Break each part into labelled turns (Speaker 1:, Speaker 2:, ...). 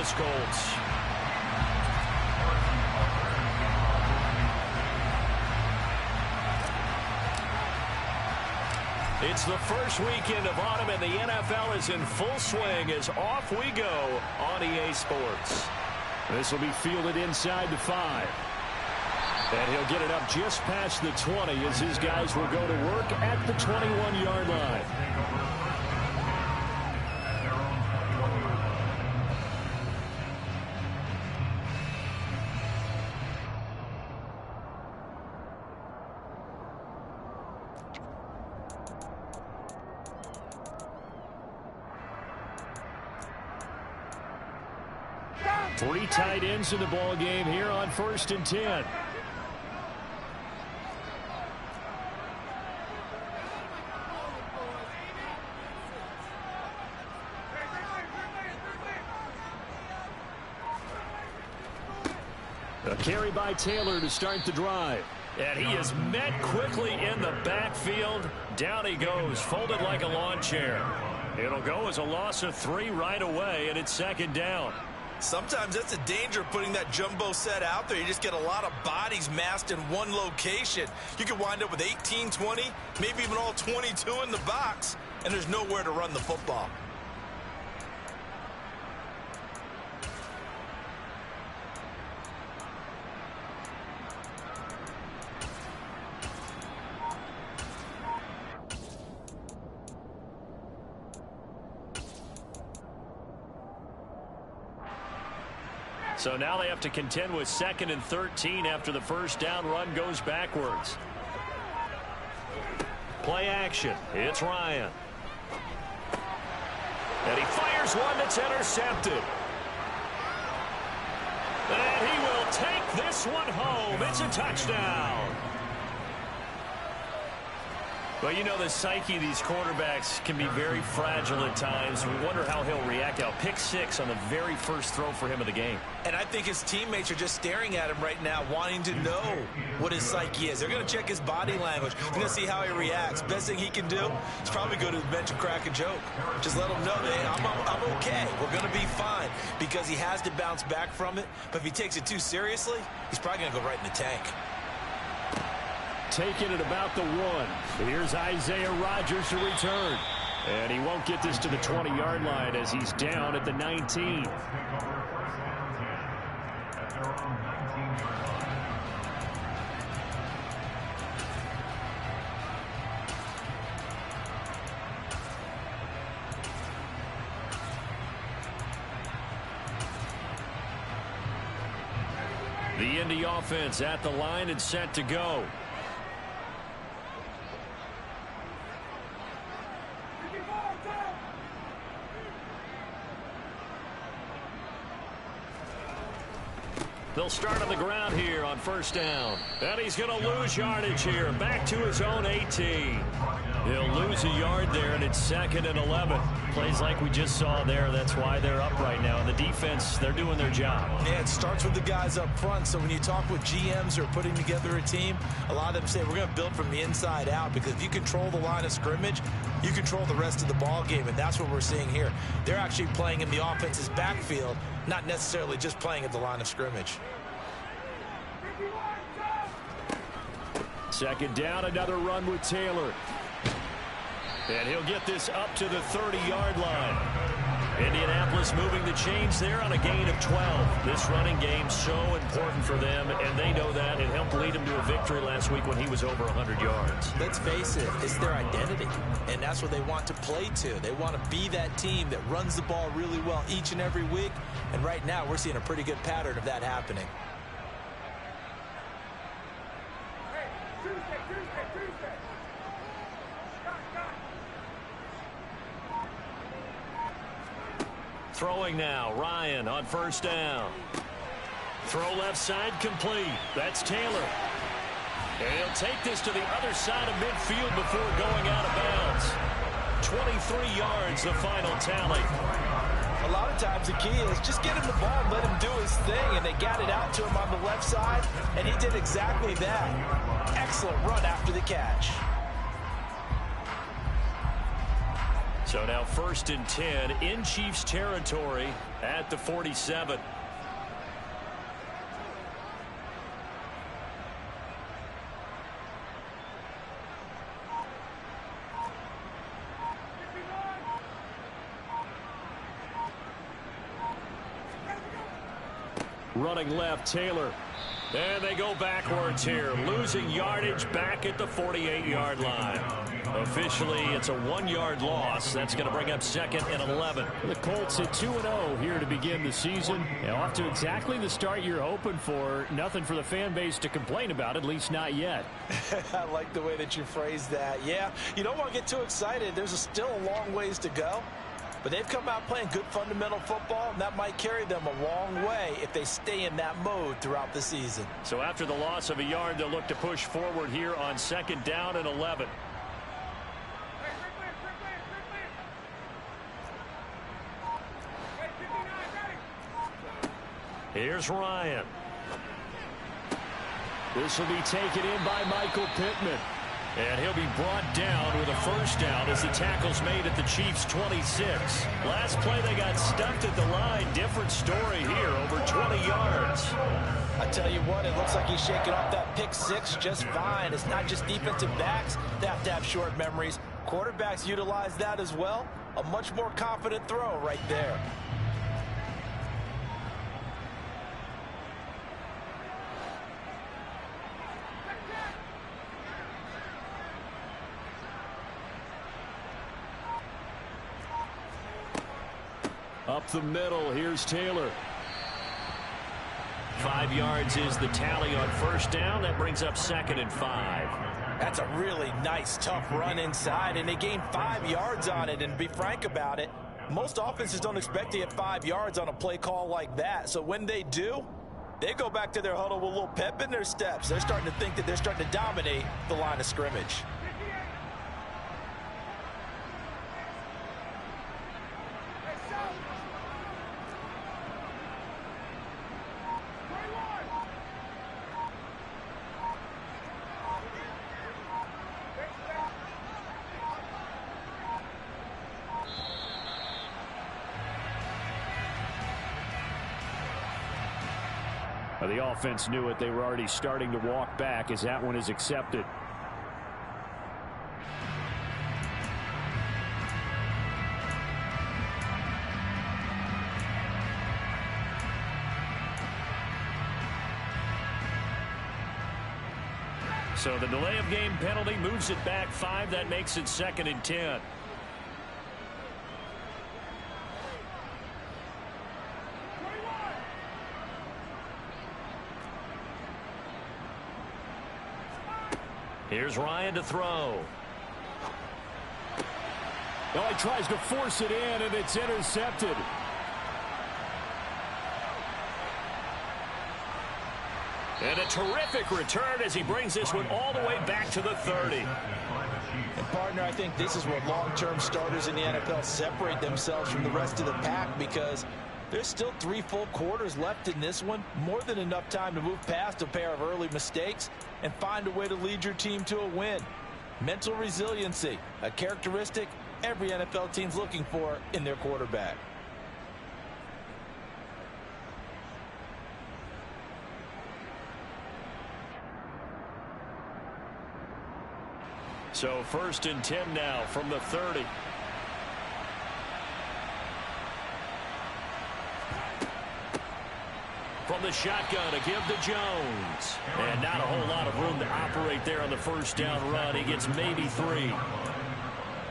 Speaker 1: Indianapolis Colts. It's the first weekend of autumn, and the NFL is in full swing as off we go on EA Sports. This will be fielded inside the 5. And he'll get it up just past the 20 as his guys will go to work at the 21-yard line. Three tight ends in the ball game here on 1st and 10. A carry by Taylor to start the drive. And he is met quickly in the backfield. Down he goes, folded like a lawn chair. It'll go as a loss of 3 right away, and it's 2nd down.
Speaker 2: Sometimes that's the danger of putting that jumbo set out there. You just get a lot of bodies massed in one location. You could wind up with 18, 20, maybe even all 22 in the box, and there's nowhere to run the football.
Speaker 1: So now they have to contend with 2nd and 13 after the first down run goes backwards. Play action. It's Ryan. And he fires one that's intercepted. And he will take this one home. It's a touchdown. Well, you know, the psyche of these quarterbacks can be very fragile at times. We wonder how he'll react. Now, pick 6 on the very first throw for him of the game.
Speaker 2: And I think his teammates are just staring at him right now, wanting to know what his psyche is. They're going to check his body language. They're going to see how he reacts. Best thing he can do is probably go to the bench and crack a joke. Just let him know, hey, I'm okay. We're going to be fine, because he has to bounce back from it. But if he takes it too seriously, he's probably going to go right in the tank.
Speaker 1: Taking it about the 1. Here's Isaiah Rodgers to return. And he won't get this to the 20-yard line as he's down at the 19. The Indy offense at the line and set to go. They'll start on the ground here on 1st down. And he's going to lose yardage here. Back to his own 18. He'll lose a yard there, and it's 2nd and 11. Plays like we just saw there. That's why they're up right now. And the defense, they're doing their job.
Speaker 2: Yeah, it starts with the guys up front. So when you talk with GMs who are putting together a team, a lot of them say we're going to build from the inside out, because if you control the line of scrimmage, you control the rest of the ball game, and that's what we're seeing here. They're actually playing in the offense's backfield, not necessarily just playing at the line of scrimmage.
Speaker 1: 2nd down, another run with Taylor. And he'll get this up to the 30-yard line. Indianapolis moving the chains there on a gain of 12. This running game so important for them, and they know that. It helped lead them to a victory last week when he was over 100 yards.
Speaker 2: Let's face it, it's their identity, and that's what they want to play to. They want to be that team that runs the ball really well each and every week, and right now we're seeing a pretty good pattern of that happening.
Speaker 1: Throwing now, Ryan on 1st down. Throw left side complete. That's Taylor. And he'll take this to the other side of midfield before going out of bounds. 23 yards, the final tally.
Speaker 2: A lot of times the key is just get him the ball and let him do his thing, and they got it out to him on the left side, and he did exactly that. Excellent run after the catch.
Speaker 1: So now 1st and 10 in Chiefs territory at the 47. Running left, Taylor. And they go backwards here, losing yardage back at the 48-yard line. Officially, it's a 1-yard loss. That's going to bring up 2nd and 11.
Speaker 3: The Colts at 2-0 here to begin the season. Off to exactly the start you're hoping for. Nothing for the fan base to complain about, at least not yet.
Speaker 2: I like the way that you phrased that. Yeah, you don't want to get too excited. There's still a long ways to go. But they've come out playing good fundamental football, and that might carry them a long way if they stay in that mode throughout the season.
Speaker 1: So after the loss of a yard, they'll look to push forward here on 2nd down and 11. Here's Ryan. This will be taken in by Michael Pittman. And he'll be brought down with a 1st down as the tackle's made at the Chiefs' 26. Last play, they got stuck at the line. Different story here, over 20 yards.
Speaker 2: I tell you what, it looks like he's shaking off that pick 6 just fine. It's not just defensive backs that have to have short memories. Quarterbacks utilize that as well. A much more confident throw right there.
Speaker 1: Up the middle, here's Taylor. 5 yards is the tally on 1st down. That brings up 2nd and 5.
Speaker 2: That's a really nice, tough run inside, and they gained 5 yards on it. And to be frank about it, most offenses don't expect to get 5 yards on a play call like that. So when they do, they go back to their huddle with a little pep in their steps. They're starting to think that they're starting to dominate the line of scrimmage.
Speaker 3: The offense knew it. They were already starting to walk back as that one is accepted.
Speaker 1: So the delay of game penalty moves it back 5. That makes it 2nd and 10. Here's Ryan to throw.
Speaker 3: Oh, he tries to force it in, and it's intercepted.
Speaker 1: And a terrific return as he brings this one all the way back to the 30.
Speaker 2: And partner, I think this is where long-term starters in the NFL separate themselves from the rest of the pack, because there's still 3 full quarters left in this one. More than enough time to move past a pair of early mistakes and find a way to lead your team to a win. Mental resiliency, a characteristic every NFL team's looking for in their quarterback.
Speaker 1: So 1st and 10 now from the 30. From the shotgun to give to Jones. And not a whole lot of room to operate there on the 1st down run. He gets maybe 3.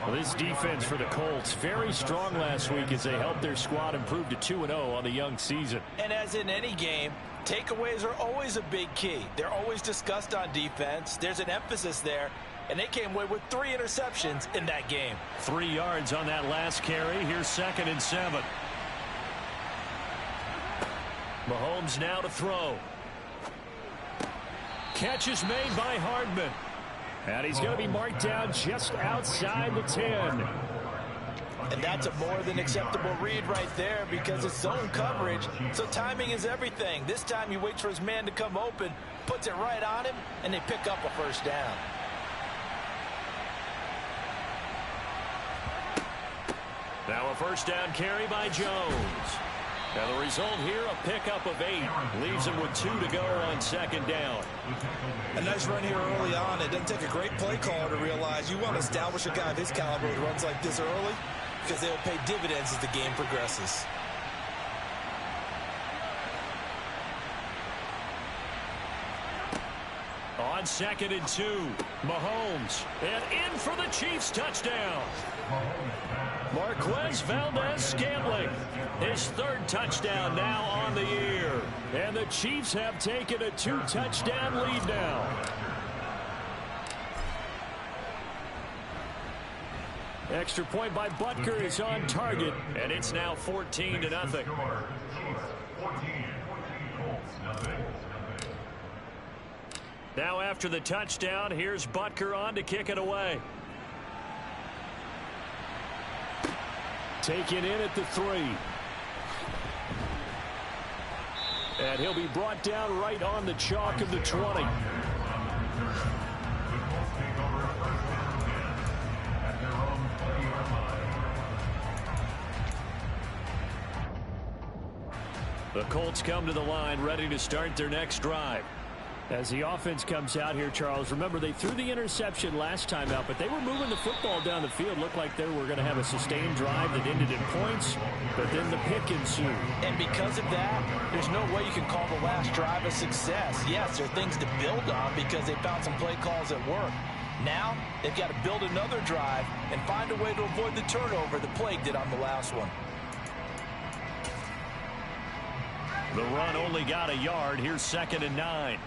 Speaker 3: Well, this defense for the Colts, very strong last week as they helped their squad improve to 2-0 on the young season.
Speaker 2: And as in any game, takeaways are always a big key. They're always discussed on defense. There's an emphasis there. And they came away with 3 interceptions in that game.
Speaker 1: 3 yards on that last carry. Here's 2nd and 7. Mahomes now to throw. Catch is made by Hardman.
Speaker 3: And he's going to be marked down just outside the 10.
Speaker 2: And that's a more than acceptable read right there, because it's zone coverage, so timing is everything. This time he waits for his man to come open, puts it right on him, and they pick up a 1st down.
Speaker 1: Now a first down carry by Jones. And the result here, a pickup of 8. Leaves him with 2 to go on second down.
Speaker 2: A nice run here early on. It doesn't take a great play caller to realize you want to establish a guy of his caliber with runs like this early, because they will pay dividends as the game progresses.
Speaker 1: On 2nd and 2, Mahomes, and in for the Chiefs touchdown. Marquez Valdez-Scantling, his 3rd touchdown now on the year. And the Chiefs have taken a 2-touchdown lead now. Extra point by Butker is on target, and it's now 14-0. Now after the touchdown, here's Butker on to kick it away. Taken in at the 3. And he'll be brought down right on the chalk of the 20. The Colts come to the line ready to start their next drive. As the offense comes out here, Charles, remember they threw the interception last time out, but they were moving the football down the field. Looked like they were going to have a sustained drive that ended in points, but then the pick ensued.
Speaker 2: And because of that, there's no way you can call the last drive a success. Yes, there are things to build on because they found some play calls that work. Now, they've got to build another drive and find a way to avoid the turnover the plague did on the last one.
Speaker 1: The run only got a yard. Here's 2nd and 9.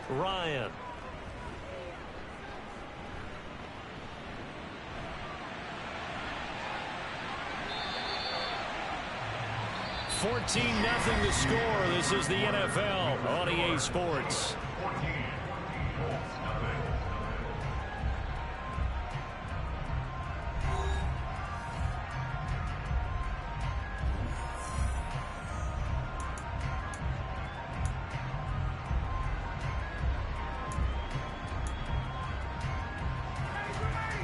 Speaker 1: Ryan. $14-0 the score. This is the NFL on EA Sports.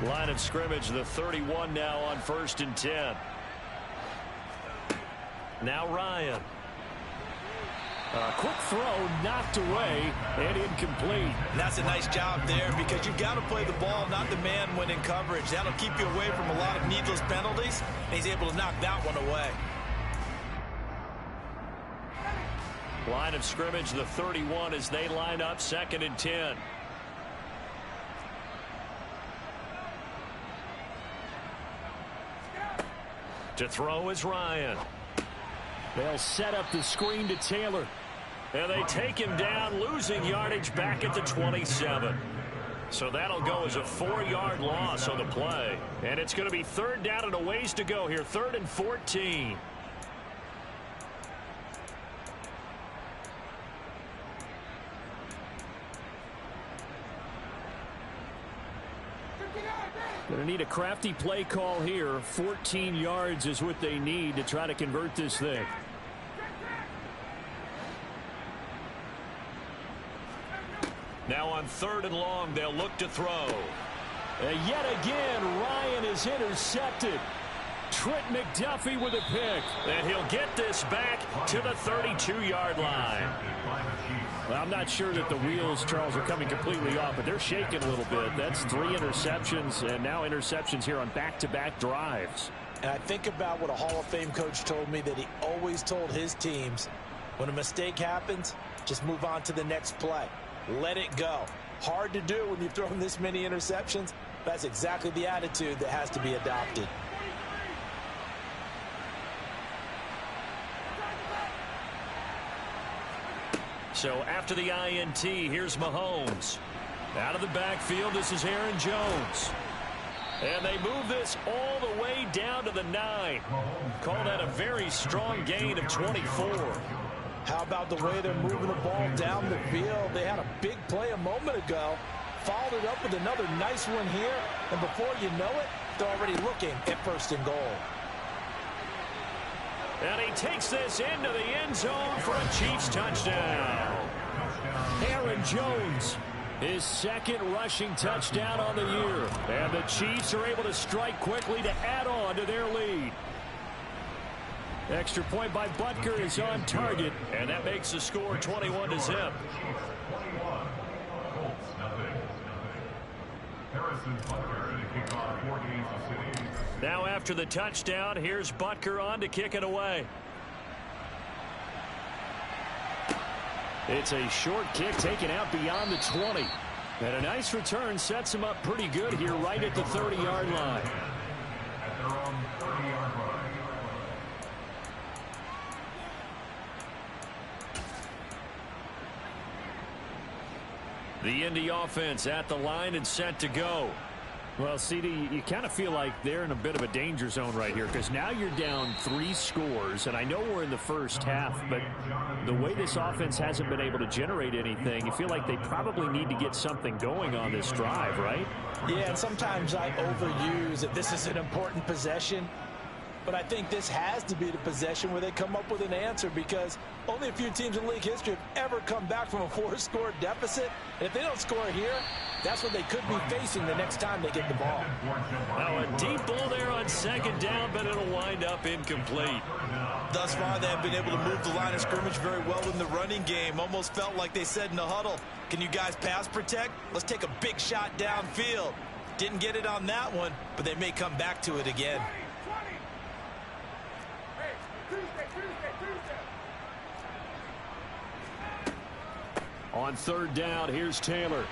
Speaker 1: Line of scrimmage, the 31 now on 1st and 10. Now Ryan. A quick throw knocked away and incomplete.
Speaker 2: And that's a nice job there because you've got to play the ball, not the man when in coverage. That'll keep you away from a lot of needless penalties. And he's able to knock that one away.
Speaker 1: Line of scrimmage, the 31 as they line up 2nd and 10. To throw is Ryan. They'll set up the screen to Taylor. And they take him down, losing yardage back at the 27. So that'll go as a 4-yard loss on the play. And it's going to be 3rd down and a ways to go here. 3rd and 14. Going to need a crafty play call here. 14 yards is what they need to try to convert this thing. Now on 3rd and long, they'll look to throw. And yet again, Ryan is intercepted. Trent McDuffie with a pick. And he'll get this back to the 32-yard line. Well, I'm not sure that the wheels, Charles, are coming completely off, but they're shaking a little bit. That's 3 interceptions, and now interceptions here on back-to-back drives.
Speaker 2: And I think about what a Hall of Fame coach told me that he always told his teams, when a mistake happens, just move on to the next play. Let it go. Hard to do when you've thrown this many interceptions. That's exactly the attitude that has to be adopted.
Speaker 1: So after the INT, here's Mahomes. Out of the backfield, this is Aaron Jones. And they move this all the way down to the 9. Call that a very strong gain of 24.
Speaker 2: How about the way they're moving the ball down the field? They had a big play a moment ago. Followed it up with another nice one here. And before you know it, they're already looking at 1st and goal.
Speaker 3: And he takes this into the end zone for a Chiefs touchdown. Aaron Jones, his second rushing touchdown on the year. And the Chiefs are able to strike quickly to add on to their lead. Extra point by Butker is on target, and that makes the score 21-0. Now after the touchdown, here's Butker on to kick it away. It's a short kick taken out beyond the 20. And a nice return sets him up pretty good here right at the 30-yard line. The Indy offense at the line and set to go. Well, CD, you kind of feel like they're in a bit of a danger zone right here because now you're down 3 scores, and I know we're in the first half, but the way this offense hasn't been able to generate anything, you feel like they probably need to get something going on this drive, right?
Speaker 2: Yeah, and sometimes I overuse that this is an important possession, but I think this has to be the possession where they come up with an answer because only a few teams in league history have ever come back from a 4-score deficit. And if they don't score here, that's what they could be facing the next time they get the ball.
Speaker 3: Now a deep ball there on second down, but it'll wind up incomplete.
Speaker 2: Thus far, they have been able to move the line of scrimmage very well in the running game. Almost felt like they said in the huddle, can you guys pass protect? Let's take a big shot downfield. Didn't get it on that one, but they may come back to it again.
Speaker 3: On third down, here's Taylor.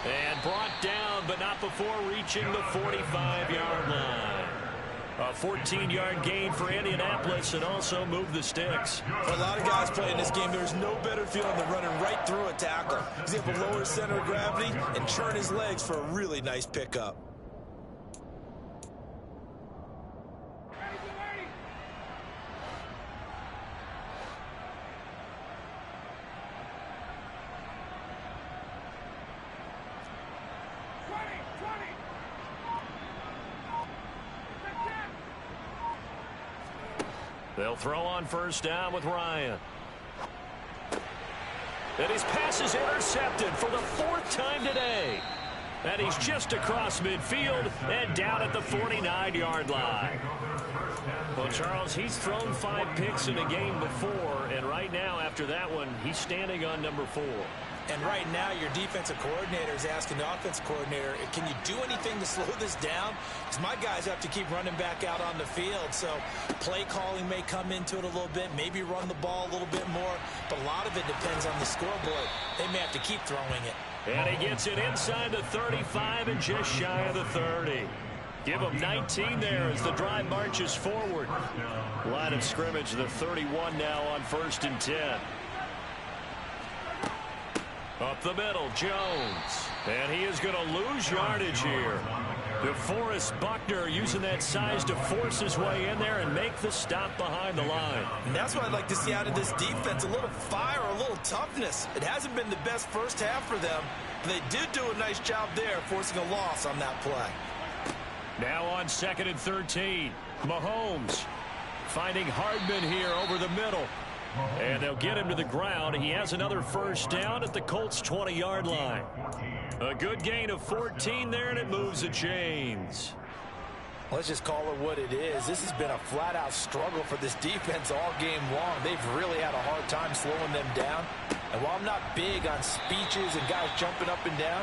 Speaker 3: And brought down, but not before reaching the 45-yard line. A 14-yard gain for Indianapolis and also moved the sticks.
Speaker 2: For a lot of guys playing this game, there's no better feeling than running right through a tackle. He's able to lower his center of gravity and churn his legs for a really nice pickup.
Speaker 3: They'll throw on first down with Ryan. And his pass is intercepted for the 4th time today. And he's just across midfield and down at the 49-yard line. Well, Charles, he's thrown 5 picks in a game before, and right now, after that one, he's standing on number 4.
Speaker 2: And right now, your defensive coordinator is asking the offensive coordinator, can you do anything to slow this down? Because my guys have to keep running back out on the field. So play calling may come into it a little bit, maybe run the ball a little bit more. But a lot of it depends on the scoreboard. They may have to keep throwing it.
Speaker 3: And he gets it inside the 35 and just shy of the 30. Give him 19 there as the drive marches forward. Line of scrimmage, the 31 now on 1st and 10. Up the middle, Jones. And he is going to lose yardage here. DeForest Buckner using that size to force his way in there and make the stop behind the line.
Speaker 2: And that's what I'd like to see out of this defense, a little fire, a little toughness. It hasn't been the best first half for them, but they did do a nice job there forcing a loss on that play.
Speaker 3: Now on 2nd and 13, Mahomes finding Hardman here over the middle. And they'll get him to the ground. He has another first down at the Colts' 20-yard line. A good gain of 14 there, and it moves the chains.
Speaker 2: Let's just call it what it is. This has been a flat-out struggle for this defense all game long. They've really had a hard time slowing them down. And while I'm not big on speeches and guys jumping up and down,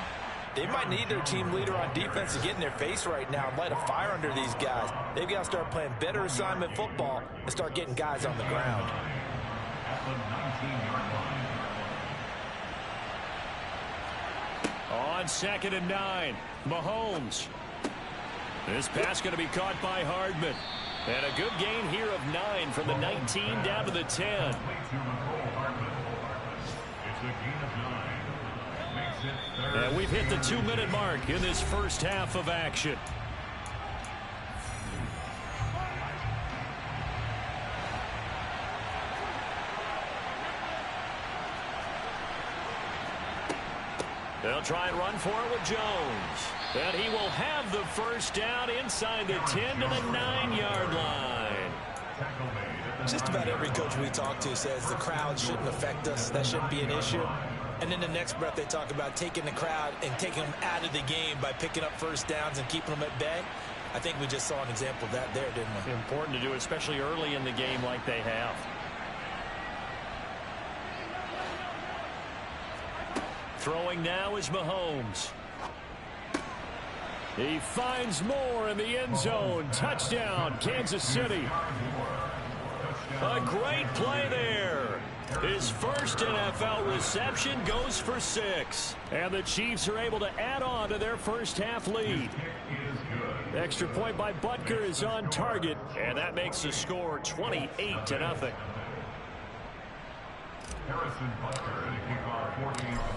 Speaker 2: they might need their team leader on defense to get in their face right now and light a fire under these guys. They've got to start playing better assignment football and start getting guys on the ground.
Speaker 3: On 2nd and 9, Mahomes. This pass going to be caught by Hardman. And a good gain here of 9 from the 19 down to the 10. And we've hit the 2-minute mark in this first half of action. They'll try and run for it with Jones. And he will have the first down inside the 10 to the 9-yard line.
Speaker 2: Just about every coach we talk to says the crowd shouldn't affect us. That shouldn't be an issue. And in the next breath, they talk about taking the crowd and taking them out of the game by picking up first downs and keeping them at bay. I think we just saw an example of that there, didn't we?
Speaker 1: Important to do, especially early in the game like they have. Throwing now is Mahomes.
Speaker 3: He finds Moore in the end zone. Touchdown, Kansas City.
Speaker 1: A great play there. His first NFL reception goes for 6.
Speaker 3: And the Chiefs are able to add on to their first half lead. Extra point by Butker is on target.
Speaker 1: And that makes the score 28-0.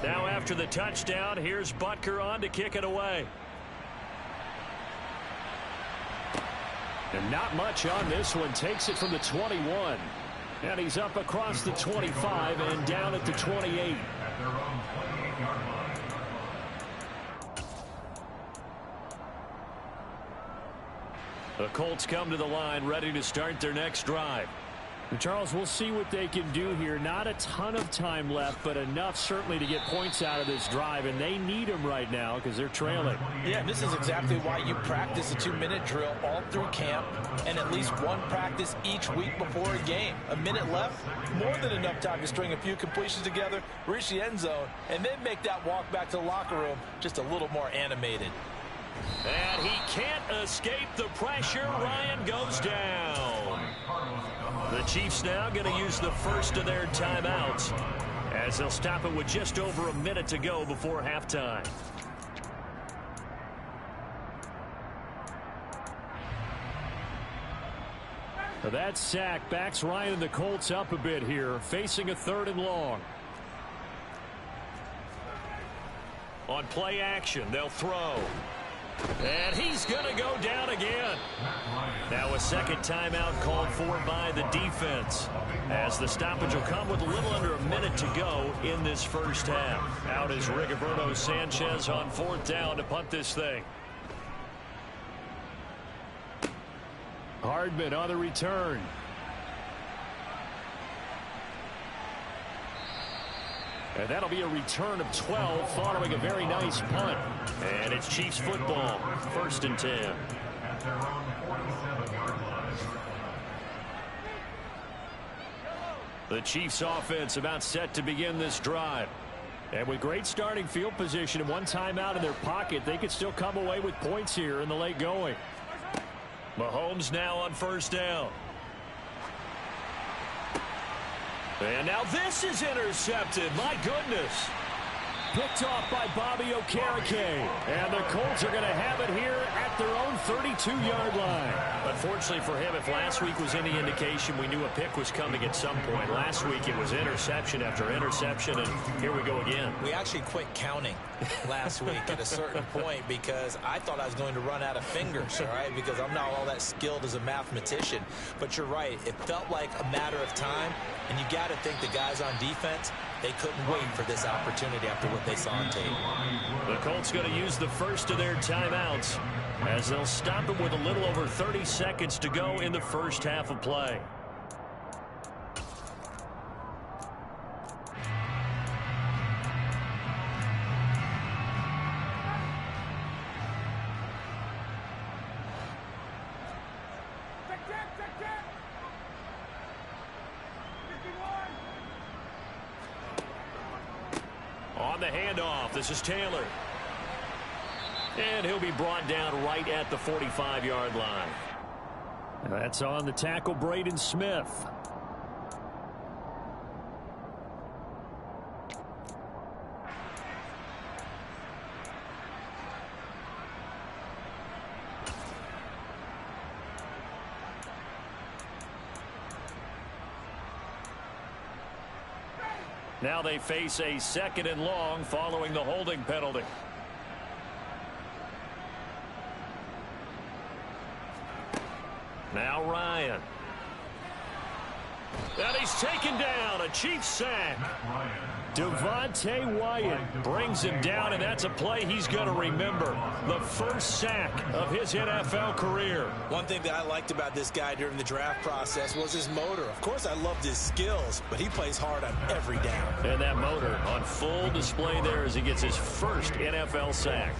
Speaker 1: Now after the touchdown, here's Butker on to kick it away.
Speaker 3: And not much on this one. Takes it from the 21. And he's up across the 25 and down at the 28.
Speaker 1: The Colts come to the line ready to start their next drive.
Speaker 3: And Charles, we'll see what they can do here. Not a ton of time left, but enough certainly to get points out of this drive, and they need them right now because they're trailing.
Speaker 2: Yeah, this is exactly why you practice a 2-minute drill all through camp and at least one practice each week before a game. A minute left, more than enough time to string a few completions together, reach the end zone, and then make that walk back to the locker room just a little more animated.
Speaker 1: And he can't escape the pressure. Ryan goes down. The Chiefs now going to use the first of their timeouts as they'll stop it with just over a minute to go before halftime.
Speaker 3: That sack backs Ryan and the Colts up a bit here, facing a 3rd and long.
Speaker 1: On play action, they'll throw. And he's going to go down again. Now a second timeout called for by the defense, as the stoppage will come with a little under a minute to go in this first half. Out is Rigoberto Sanchez on 4th down to punt this thing.
Speaker 3: Hardman on the return. And that'll be a return of 12 following a very nice punt.
Speaker 1: And it's Chiefs football, 1st and 10. The Chiefs offense about set to begin this drive.
Speaker 3: And with great starting field position and one timeout in their pocket, they could still come away with points here in the late going.
Speaker 1: Mahomes now on 1st down. And now this is intercepted. My goodness.
Speaker 3: Picked off by Bobby Okereke. And the Colts are going to have it here at their own 32-yard line.
Speaker 1: Unfortunately for him, if last week was any indication, we knew a pick was coming at some point. Last week it was interception after interception, and here we go again.
Speaker 2: We actually quit counting last week at a certain point because I thought I was going to run out of fingers, all right, because I'm not all that skilled as a mathematician. But you're right. It felt like a matter of time, and you got to think the guys on defense, they couldn't wait for this opportunity after what they saw on tape.
Speaker 1: The Colts going to use the first of their timeouts as they'll stop it with a little over 30 seconds to go in the first half of play. On the handoff, this is Taylor. And he'll be brought down right at the 45-yard line.
Speaker 3: That's on the tackle, Braden Smith.
Speaker 1: Now they face a 2nd and long following the holding penalty. Now Ryan. And he's taken down. A Chiefs sack. Devontae Wyatt brings him down, and that's a play he's going to remember. The first sack of his NFL career.
Speaker 2: One thing that I liked about this guy during the draft process was his motor. Of course, I loved his skills, but he plays hard on every down.
Speaker 1: And that motor on full display there as he gets his first NFL sack.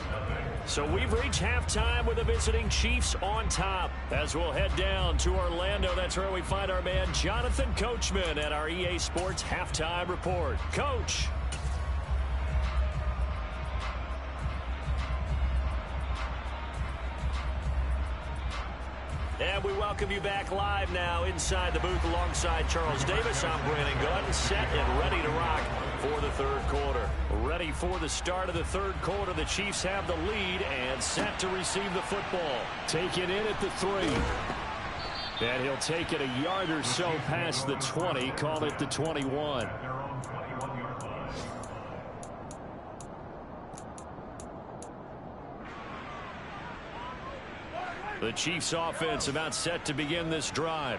Speaker 1: So we've reached halftime with the visiting Chiefs on top. As we'll head down to Orlando, that's where we find our man Jonathan Coachman at our EA Sports Halftime Report. Coach. And we welcome you back live now inside the booth alongside Charles Davis. I'm Brandon Gunn, set and ready to rock for the third quarter. Ready for the start of the third quarter. The Chiefs have the lead and set to receive the football. Taken in at the 3. And he'll take it a yard or so past the 20. Call it the 21. The Chiefs offense about set to begin this drive.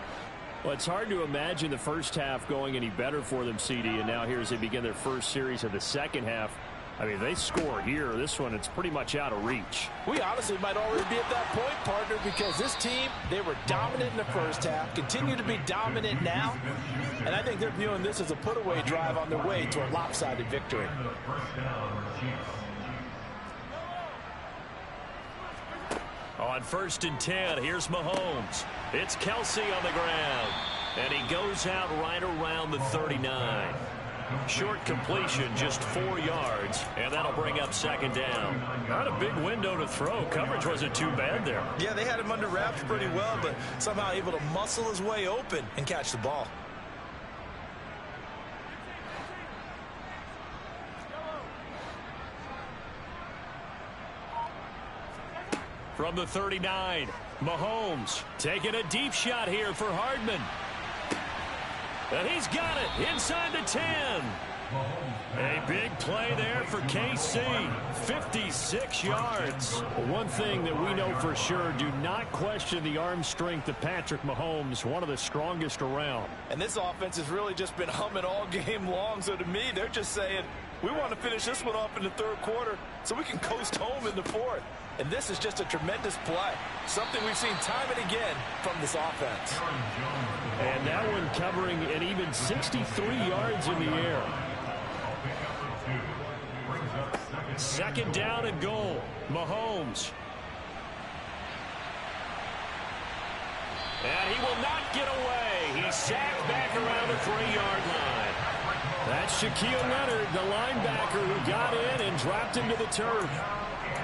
Speaker 1: Well, it's hard to imagine the first half going any better for them, CD, and now here as they begin their first series of the second half. I mean, they score here. This one, it's pretty much out of reach.
Speaker 2: We honestly might already be at that point, partner, because this team, they were dominant in the first half, continue to be dominant now, and I think they're viewing this as a put-away drive on their way to a lopsided victory.
Speaker 1: On 1st and 10, here's Mahomes. It's Kelsey on the ground. And he goes out right around the 39. Short completion, just 4 yards. And that'll bring up second down. Not a big window to throw. Coverage wasn't too bad there.
Speaker 2: Yeah, they had him under wraps pretty well, but somehow able to muscle his way open and catch the ball.
Speaker 1: From the 39, Mahomes taking a deep shot here for Hardman. And he's got it inside the 10. A big play there for KC. 56 yards. One thing that we know for sure, do not question the arm strength of Patrick Mahomes, one of the strongest around.
Speaker 2: And this offense has really just been humming all game long. So to me, they're just saying, we want to finish this one off in the third quarter so we can coast home in the fourth. And this is just a tremendous play. Something we've seen time and again from this offense.
Speaker 1: And that one covering an even 63 yards in the air. Second down and goal. Mahomes. And he will not get away. He's sacked back around the 3-yard line. That's Shaquille Leonard, the linebacker, who got in and dropped him to the turf.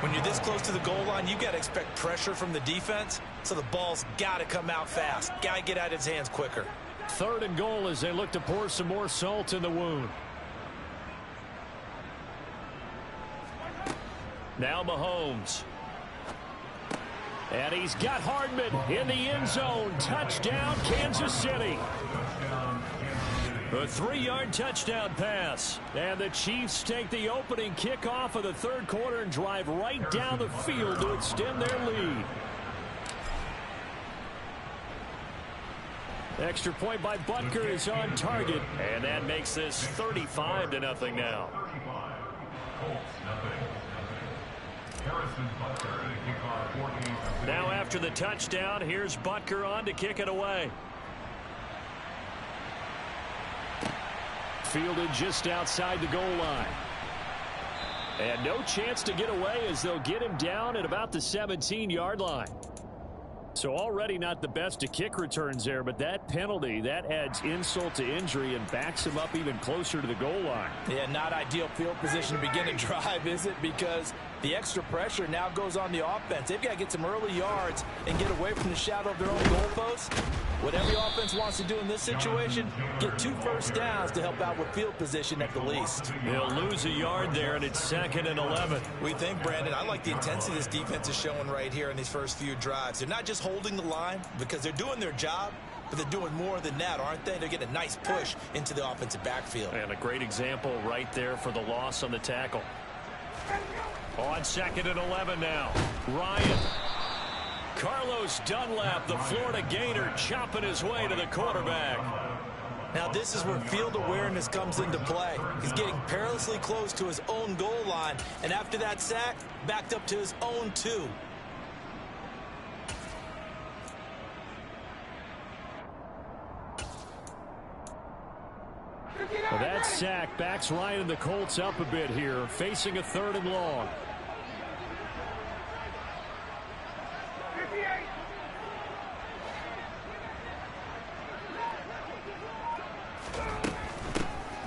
Speaker 2: When you're this close to the goal line, you got to expect pressure from the defense, so the ball's got to come out fast. Got to get out of his hands quicker.
Speaker 1: Third and goal as they look to pour some more salt in the wound. Now Mahomes. And he's got Hardman in the end zone. Touchdown, Kansas City. A 3-yard touchdown pass. And the Chiefs take the opening kickoff of the third quarter and drive right down the field to extend their lead. Extra point by Butker is on target. And that makes this 35-0 now. Now after the touchdown, here's Butker on to kick it away. Fielded just outside the goal line. And no chance to get away as they'll get him down at about the 17-yard line. So already not the best of kick returns there, but that penalty, that adds insult to injury and backs him up even closer to the goal line.
Speaker 2: Yeah, not ideal field position to begin a drive, is it? Because the extra pressure now goes on the offense. They've got to get some early yards and get away from the shadow of their own goalpost. What every offense wants to do in this situation, get 2 first downs to help out with field position at the least.
Speaker 1: They'll lose a yard there, and it's 2nd and 11.
Speaker 2: We think, Brandon, I like the intensity this defense is showing right here in these first few drives. They're not just holding the line because they're doing their job, but they're doing more than that, aren't they? They're getting a nice push into the offensive backfield.
Speaker 1: And a great example right there for the loss on the tackle. On 2nd and 11 now. Ryan. Carlos Dunlap, the Florida Gator, chopping his way to the quarterback.
Speaker 2: Now this is where field awareness comes into play. He's getting perilously close to his own goal line, and after that sack, backed up to his own 2.
Speaker 3: Well, that sack backs Ryan and the Colts up a bit here, facing a 3rd and long.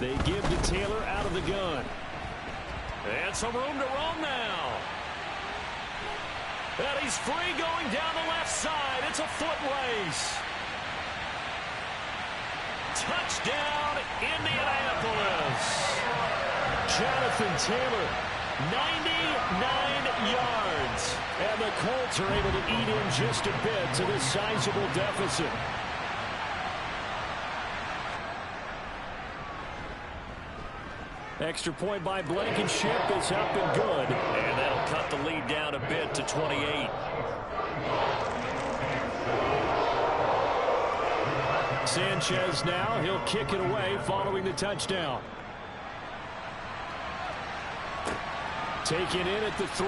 Speaker 3: They give to Taylor out of the gun. And some room to roam now. And he's free going down the left side. It's a foot race. Touchdown, Indianapolis. Jonathan Taylor, 99 yards. And the Colts are able to eat in just a bit to this sizable deficit. Extra point by Blankenship is up and good. And that'll cut the lead down a bit to 28. Sanchez now, he'll kick it away following the touchdown. Taken in at the 3.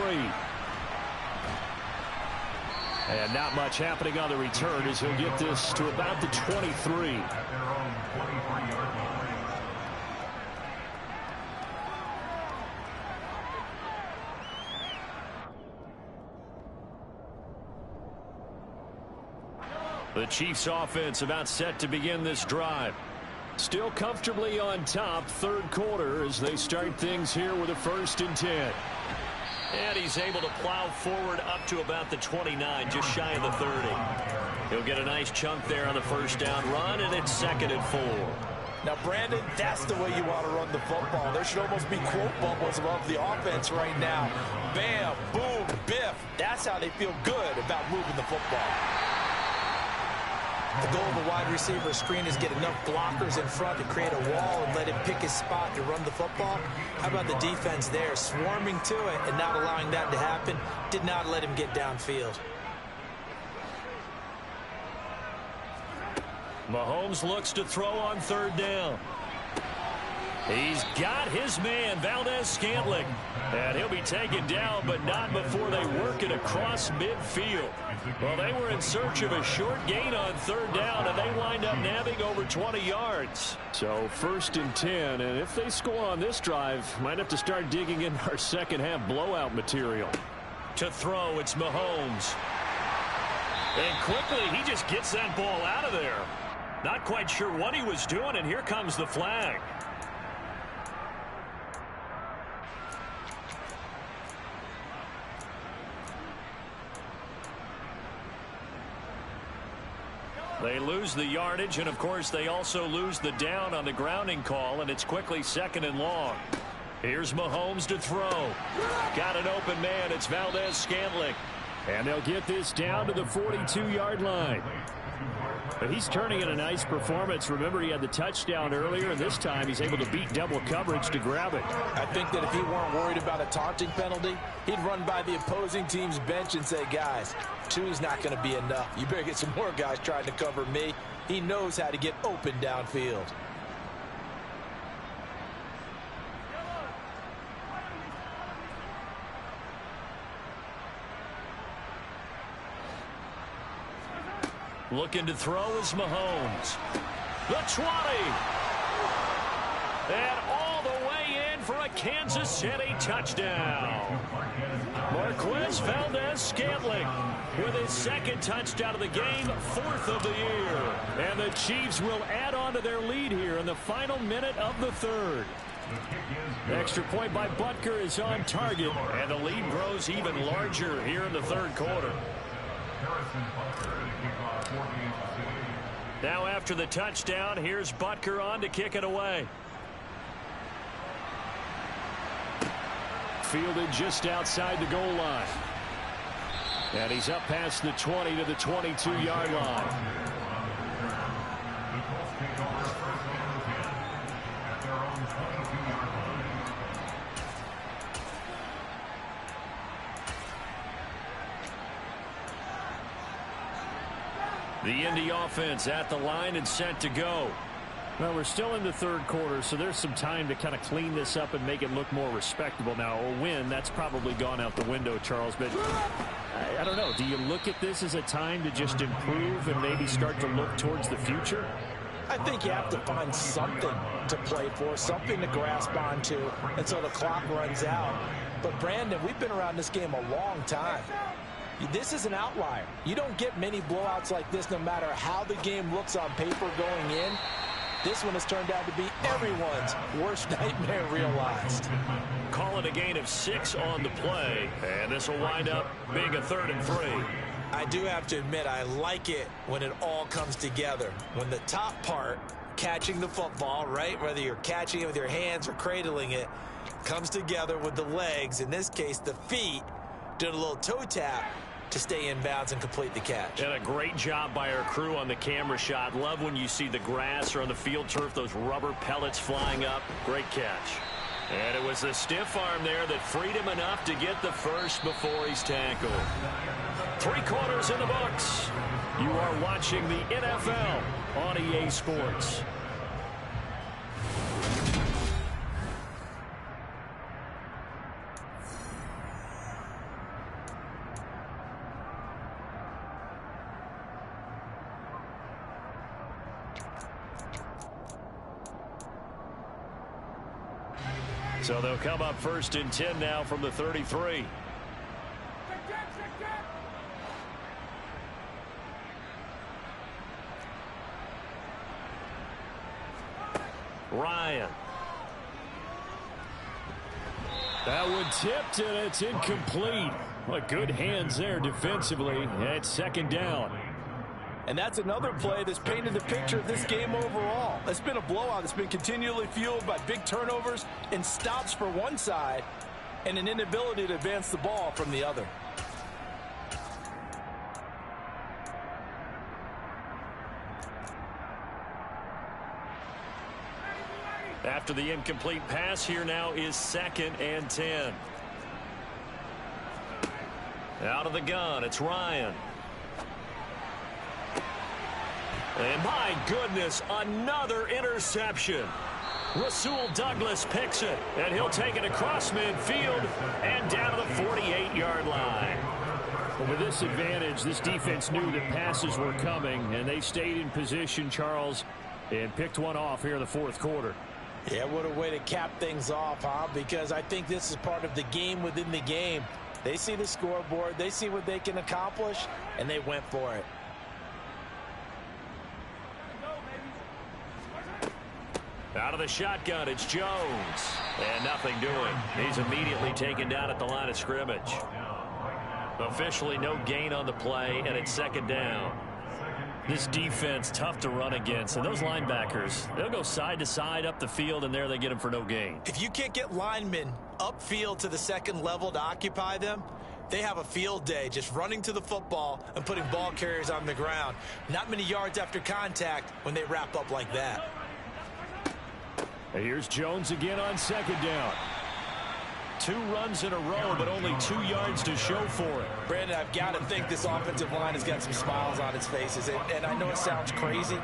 Speaker 3: And not much happening on the return as he'll get this to about the 23. The Chiefs offense about set to begin this drive. Still comfortably on top, 3rd quarter as they start things here with a 1st and 10. And he's able to plow forward up to about the 29, just shy of the 30. He'll get a nice chunk there on the 1st down run, and it's 2nd and 4.
Speaker 2: Now, Brandon, that's the way you want to run the football. There should almost be quote bubbles above the offense right now. Bam, boom, biff. That's how they feel good about moving the football. The goal of a wide receiver screen is get enough blockers in front to create a wall and let him pick his spot to run the football. How about the defense there, swarming to it and not allowing that to happen? Did not let him get downfield.
Speaker 3: Mahomes looks to throw on 3rd down. He's got his man, Valdez-Scantling. And he'll be taken down, but not before they work it across midfield. Well, they were in search of a short gain on 3rd down, and they wind up nabbing over 20 yards. So 1st and 10, and if they score on this drive, might have to start digging in our second-half blowout material. To throw, it's Mahomes. And quickly, he just gets that ball out of there. Not quite sure what he was doing, and here comes the flag. They lose the yardage, and of course they also lose the down on the grounding call, and it's quickly 2nd and long. Here's Mahomes to throw. Got an open man. It's Valdez-Scantling. And they'll get this down to the 42-yard line. But he's turning in a nice performance. Remember, he had the touchdown earlier, and this time he's able to beat double coverage to grab it.
Speaker 2: I think that if he weren't worried about a taunting penalty, he'd run by the opposing team's bench and say, guys, 2's not going to be enough. You better get some more guys trying to cover me. He knows how to get open downfield.
Speaker 3: Looking to throw is Mahomes. The 20. And all the way in for a Kansas City touchdown. Marquez Valdez-Scantling with his 2nd touchdown of the game, 4th of the year. And the Chiefs will add on to their lead here in the final minute of the 3rd. Extra point by Butker is on target, and the lead grows even larger here in the 3rd quarter. Now after the touchdown, here's Butker on to kick it away. Fielded just outside the goal line. And he's up past the 20 to the 22-yard line. The Indy offense at the line and set to go. Well, we're still in the third quarter, so there's some time to kind of clean this up and make it look more respectable. Now, a win, that's probably gone out the window, Charles, but I don't know. Do you look at this as a time to just improve and maybe start to look towards the future?
Speaker 2: I think you have to find something to play for, something to grasp onto until the clock runs out. But, Brandon, we've been around this game a long time. This is an outlier. You don't get many blowouts like this no matter how the game looks on paper going in. This one has turned out to be everyone's worst nightmare realized.
Speaker 1: Call it a gain of 6 on the play, and this will wind up being a 3rd and 3.
Speaker 2: I do have to admit, I like it when it all comes together. When the top part, catching the football, right, whether you're catching it with your hands or cradling it, comes together with the legs, in this case the feet, doing a little toe tap to stay in bounds and complete the catch.
Speaker 1: And a great job by our crew on the camera shot. Love when you see the grass or on the field turf, those rubber pellets flying up. Great catch. And it was the stiff arm there that freed him enough to get the first before he's tackled. 3 quarters in the books. You are watching the NFL on EA Sports. So they'll come up 1st and 10 now from the 33. Ryan.
Speaker 3: That one tipped, and it's incomplete. What good hands there defensively. It's 2nd down.
Speaker 4: And that's another play that's painted the picture of this game overall. It's been a blowout that's been continually fueled by big turnovers and stops for one side and an inability to advance the ball from the other.
Speaker 1: After the incomplete pass, here now is 2nd and 10. Out of the gun, it's Ryan. And my goodness, another interception. Rasul Douglas picks it, and he'll take it across midfield and down to the 48-yard line.
Speaker 3: Well, with this advantage, this defense knew that passes were coming, and they stayed in position, Charles, and picked one off here in the 4th quarter.
Speaker 2: Yeah, what a way to cap things off, huh? Because I think this is part of the game within the game. They see the scoreboard, they see what they can accomplish, and they went for it.
Speaker 1: Out of the shotgun, it's Jones. And nothing doing. He's immediately taken down at the line of scrimmage. Officially no gain on the play, and it's 2nd down. This defense, tough to run against. And those linebackers, they'll go side to side up the field, and there they get them for no gain.
Speaker 2: If you can't get linemen upfield to the 2nd level to occupy them, they have a field day just running to the football and putting ball carriers on the ground. Not many yards after contact when they wrap up like that.
Speaker 3: And here's Jones again on 2nd down.
Speaker 1: 2 runs in a row, but only 2 yards to show for it.
Speaker 2: Brandon, I've got to think this offensive line has got some smiles on its faces. And I know it sounds crazy,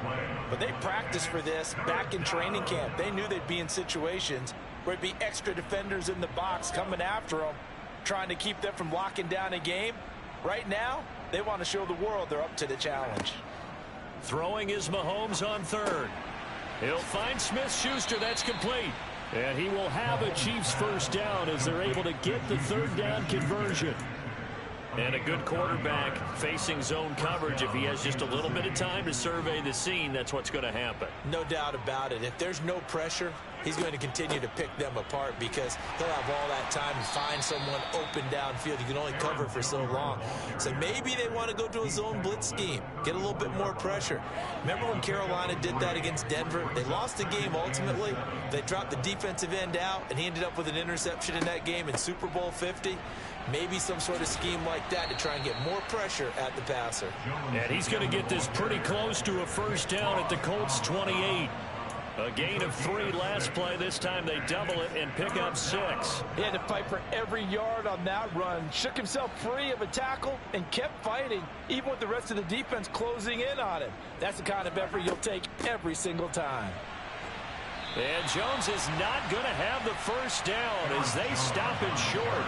Speaker 2: but they practiced for this back in training camp. They knew they'd be in situations where it'd be extra defenders in the box coming after them, trying to keep them from locking down a game. Right now, they want to show the world they're up to the challenge.
Speaker 1: Throwing is Mahomes on 3rd. He'll find Smith-Schuster. That's complete. And he will have a Chiefs 1st down as they're able to get the 3rd down conversion. And a good quarterback facing zone coverage. If he has just a little bit of time to survey the scene, that's what's going to happen.
Speaker 2: No doubt about it. If there's no pressure, he's going to continue to pick them apart because he'll have all that time to find someone open downfield. You can only cover for so long. So maybe they want to go to a zone blitz scheme, get a little bit more pressure. Remember when Carolina did that against Denver? They lost the game ultimately. They dropped the defensive end out, and he ended up with an interception in that game in Super Bowl 50. Maybe some sort of scheme like that to try and get more pressure at the passer.
Speaker 1: And he's going to get this pretty close to a 1st down at the Colts 28. A gain of 3 last play. This time they double it and pick up 6.
Speaker 4: He had to fight for every yard on that run. Shook himself free of a tackle and kept fighting, even with the rest of the defense closing in on him. That's the kind of effort you'll take every single time.
Speaker 1: And Jones is not going to have the first down as they stop it short.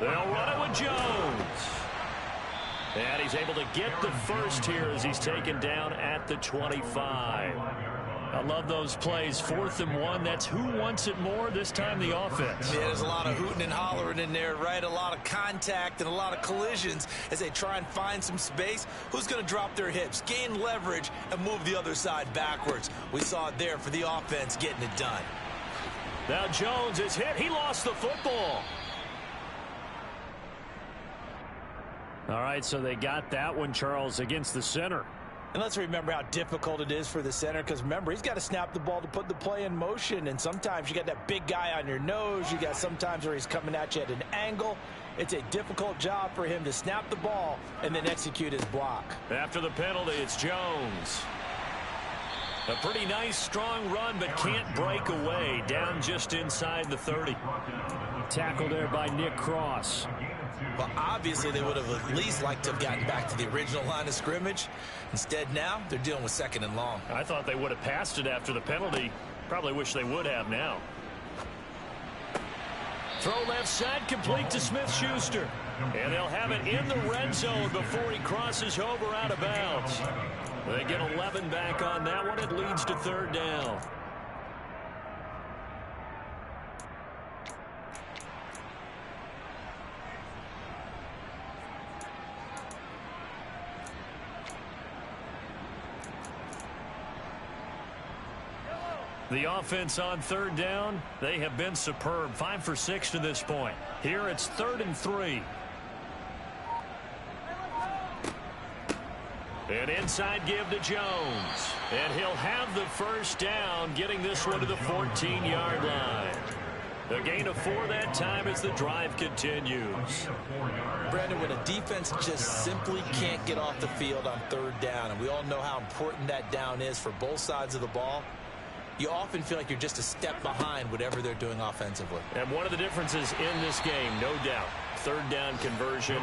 Speaker 1: They'll run it with Jones. And he's able to get the first here as he's taken down at the 25. I love those plays. 4th and 1. That's who wants it more, this time the offense.
Speaker 2: Yeah, there's a lot of hooting and hollering in there, right? A lot of contact and a lot of collisions as they try and find some space. Who's going to drop their hips, gain leverage, and move the other side backwards? We saw it there for the offense getting it done.
Speaker 1: Now Jones is hit. He lost the football.
Speaker 3: All right, so they got that one, Charles, against the center.
Speaker 4: And let's remember how difficult it is for the center, because remember, he's got to snap the ball to put the play in motion, and sometimes you got that big guy on your nose. You got sometimes where he's coming at you at an angle. It's a difficult job for him to snap the ball and then execute his block.
Speaker 1: After the penalty, it's Jones. A pretty nice, strong run, but can't break away. Down just inside the 30.
Speaker 3: Tackle there by Nick Cross.
Speaker 2: Well, obviously, they would have at least liked to have gotten back to the original line of scrimmage. Instead, now, they're dealing with 2nd and long.
Speaker 1: I thought they would have passed it after the penalty. Probably wish they would have now. Throw left side, complete to Smith-Schuster. And they'll have it in the red zone before he crosses over out of bounds. They get 11 back on that one. It leads to 3rd down. The offense on 3rd down, they have been superb. 5 for 6 to this point. Here it's 3rd and 3. An inside give to Jones. And he'll have the first down, getting this one to the 14-yard line. A gain of 4 that time as the drive continues.
Speaker 2: Brandon, when a defense just simply can't get off the field on 3rd down, and we all know how important that down is for both sides of the ball, you often feel like you're just a step behind whatever they're doing offensively.
Speaker 1: And one of the differences in this game, no doubt, 3rd down conversion,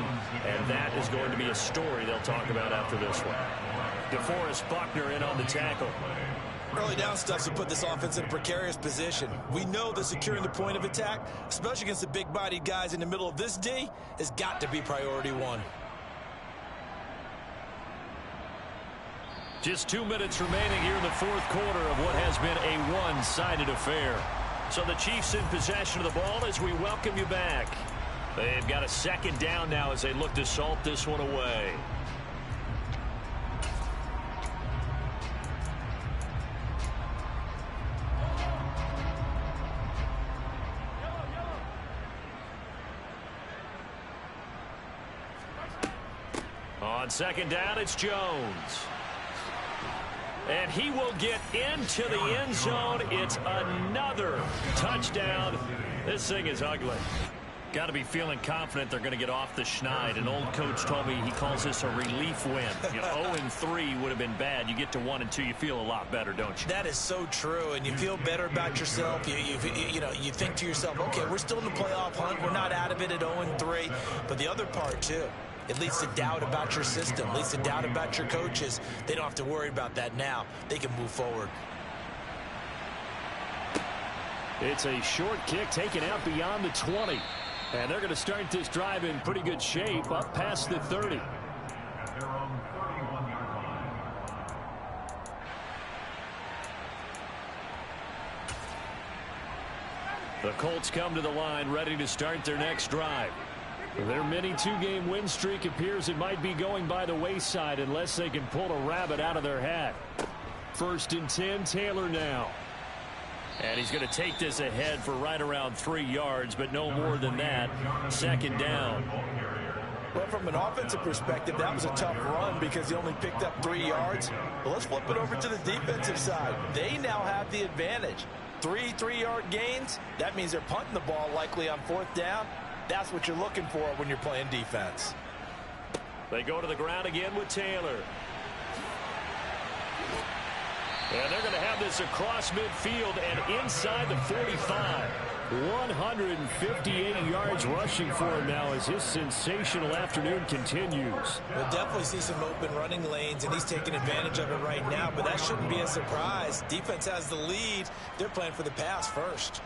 Speaker 1: and that is going to be a story they'll talk about after this one. DeForest Buckner in on the tackle.
Speaker 2: Early down stuff will put this offense in a precarious position. We know that securing the point of attack, especially against the big-bodied guys in the middle of this D, has got to be priority 1.
Speaker 1: Just 2 minutes remaining here in the 4th quarter of what has been a one-sided affair. So the Chiefs in possession of the ball as we welcome you back. They've got a 2nd down now as they look to salt this one away. On 2nd down, it's Jones. And he will get into the end zone. It's another touchdown. This thing is ugly. Got to be feeling confident they're going to get off the schneid. An old coach told me he calls this a relief win. 0-3 would have been bad. You get to 1 and 2, you feel a lot better, don't you?
Speaker 2: That is so true, and you feel better about yourself. You think to yourself, okay, we're still in the playoff hunt. We're not out of it at 0-3. But the other part, too, it leads to doubt about your system, leads to doubt about your coaches. They don't have to worry about that now. They can move forward.
Speaker 3: It's a short kick taken out beyond the 20. And they're going to start this drive in pretty good shape up past the 30. The Colts come to the line ready to start their next drive. Their mini 2-game win streak appears it might be going by the wayside unless they can pull a rabbit out of their hat. 1st and 10, Taylor now. And he's going to take this ahead for right around 3 yards, but no more than that. 2nd down.
Speaker 4: Well, from an offensive perspective, that was a tough run because he only picked up 3 yards. But let's flip it over to the defensive side. They now have the advantage. 3 3-yard gains. That means they're punting the ball likely on 4th down. That's what you're looking for when you're playing defense.
Speaker 1: They go to the ground again with Taylor. And they're going to have run this across midfield and inside the 45.
Speaker 3: 158 yards rushing for him now as his sensational afternoon continues.
Speaker 2: We'll definitely see some open running lanes, and he's taking advantage of it right now, but that shouldn't be a surprise. Defense has the lead. They're playing for the pass first.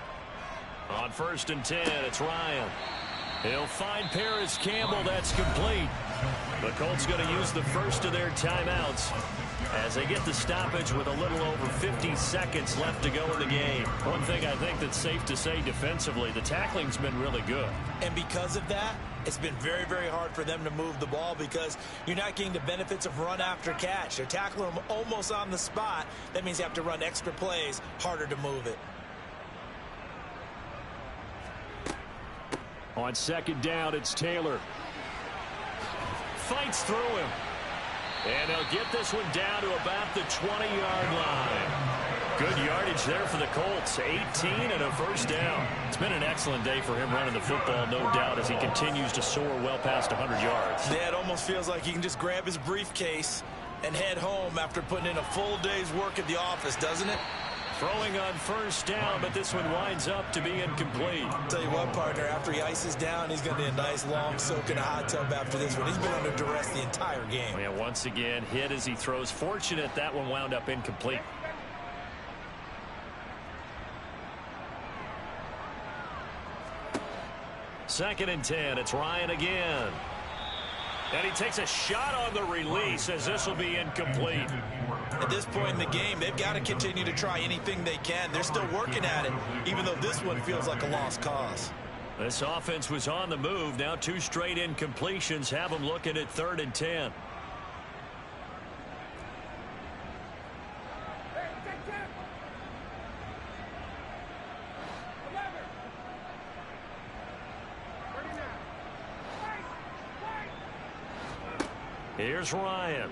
Speaker 1: On 1st and 10, it's Ryan. He'll find Paris Campbell. That's complete. The Colts going to use the first of their timeouts as they get the stoppage with a little over 50 seconds left to go in the game. One thing I think that's safe to say defensively, the tackling's been really good.
Speaker 2: And because of that, it's been very, very hard for them to move the ball because you're not getting the benefits of run after catch. They're tackling them almost on the spot. That means you have to run extra plays, harder to move it.
Speaker 3: On 2nd down, it's Taylor.
Speaker 1: Fights through him. And they'll get this one down to about the 20-yard line. Good yardage there for the Colts. 18 and a first down. It's been an excellent day for him running the football, no doubt, as he continues to soar well past 100 yards.
Speaker 2: Yeah, it almost feels like he can just grab his briefcase and head home after putting in a full day's work at the office, doesn't it?
Speaker 1: Throwing on 1st down, but this one winds up to be incomplete.
Speaker 2: Tell you what, partner, after he ices down, he's going to need a nice long soak in a hot tub after this one. He's been under duress the entire game.
Speaker 1: Yeah, once again, hit as he throws. Fortunate that one wound up incomplete. Second and 10, it's Ryan again. And he takes a shot on the release as this will be incomplete.
Speaker 2: At this point in the game, they've got to continue to try anything they can. They're still working at it, even though this one feels like a lost cause.
Speaker 1: This offense was on the move. Now 2 straight incompletions have them looking at 3rd and 10. Here's Ryan.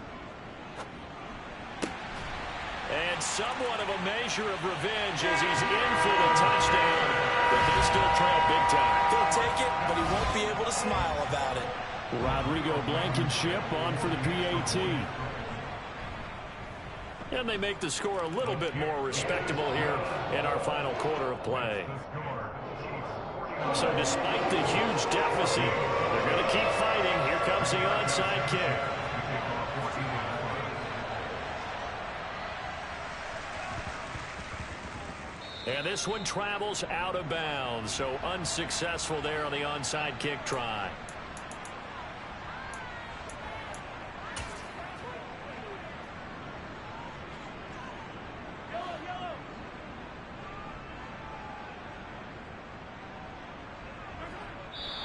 Speaker 1: And somewhat of a measure of revenge as he's in for the touchdown. But they still trail big time.
Speaker 2: He'll take it, but he won't be able to smile about it.
Speaker 3: Rodrigo Blankenship on for the PAT.
Speaker 1: And they make the score a little bit more respectable here in our final quarter of play. So despite the huge deficit, they're going to keep fighting. Here comes the onside kick. And this one travels out of bounds, so unsuccessful there on the onside kick try.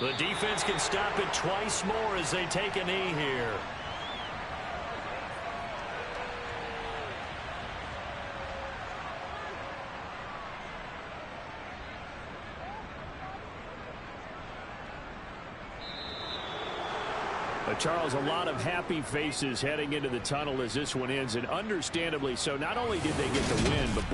Speaker 1: The defense can stop it twice more as they take a knee here.
Speaker 3: Charles, a lot of happy faces heading into the tunnel as this one ends, and understandably so. Not only did they get the win, but boy,